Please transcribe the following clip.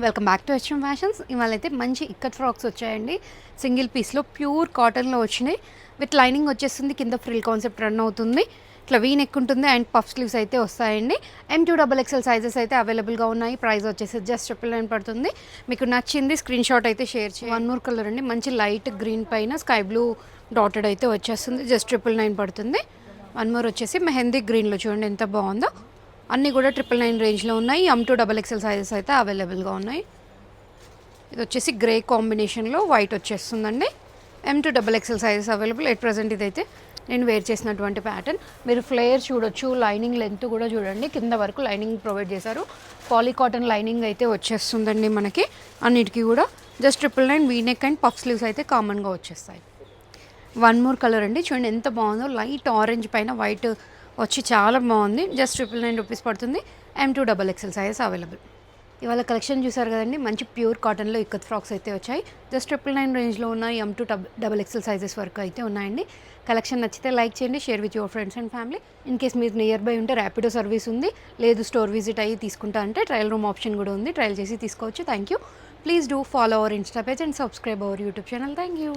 Welcome back to HM fashions. ఇవాళ అయితే మంచి ఇక్కత్ ఫ్రాక్స్ వచ్చాయండి. సింగిల్ పీస్లో ప్యూర్ కాటన్లో వచ్చినాయి. విత్ లైనింగ్ వచ్చేస్తుంది, కింద ఫ్రిల్ కాన్సెప్ట్ రన్ అవుతుంది. ఇట్లా వీ నెక్ ఉంటుంది అండ్ పఫ్ స్లీవ్స్ అయితే వస్తాయండి. M2XXL సైజెస్ అయితే అవైలబుల్గా ఉన్నాయి. ప్రైస్ వచ్చేసి జస్ట్ 999 పడుతుంది. మీకు నచ్చింది స్క్రీన్ షాట్ అయితే షేర్ చేయండి. వన్ మోర్ కలర్ అండి, మంచి లైట్ గ్రీన్ పైన స్కై బ్లూ డాటెడ్ అయితే వచ్చేస్తుంది. జస్ట్ 999 పడుతుంది. వన్ మోర్ వచ్చేసి మెహందీ గ్రీన్లో చూడండి ఎంత బాగుందో. అన్నీ కూడా 999 రేంజ్లో ఉన్నాయి. M2XXL సైజెస్ అయితే అవైలబుల్గా ఉన్నాయి. ఇది వచ్చేసి గ్రే కాంబినేషన్లో వైట్ వచ్చేస్తుందండి. M2XXL sizes available at present. ఇదైతే నేను వేర్ చేసినటువంటి ప్యాటర్న్. మీరు ఫ్లేయర్ చూడొచ్చు, లైనింగ్ లెంత్ కూడా చూడండి, కింద వరకు లైనింగ్ ప్రొవైడ్ చేశారు. పాలీ కాటన్ లైనింగ్ అయితే వచ్చేస్తుందండి మనకి అన్నిటికీ కూడా. Just 999 V-neck and puff sleeves అయితే కామన్గా వచ్చేస్తాయి. వన్ మోర్ కలర్ అండి, చూడండి ఎంత బాగుందో. లైట్ ఆరెంజ్ పైన వైట్ వచ్చి చాలా బాగుంది. జస్ట్ 999 రూపీస్ పడుతుంది. M2XXL sizes available. ఇవాళ కలెక్షన్ చూసారు కదండి, మంచి ప్యూర్ కాటన్లో ఇక్కత్ ఫ్రాక్స్ అయితే వచ్చాయి. జస్ట్ 999 రేంజ్లో ఉన్న M2XXL సైజెస్ వరకు అయితే ఉన్నాయండి. కలెక్షన్ నచ్చితే లైక్ చేయండి, share with your friends and family. In case మీరు నియర్ బై ఉంటే ర్యాపిడో సర్వీస్ ఉంది, లేదు స్టోర్ విజిట్ అయ్యి తీసుకుంటా అంటే ట్రయల్ రూమ్ ఆప్షన్ కూడా ఉంది, ట్రయల్ చేసి తీసుకోవచ్చు. Thank you. Please do follow our Insta page and subscribe our YouTube channel. Thank you.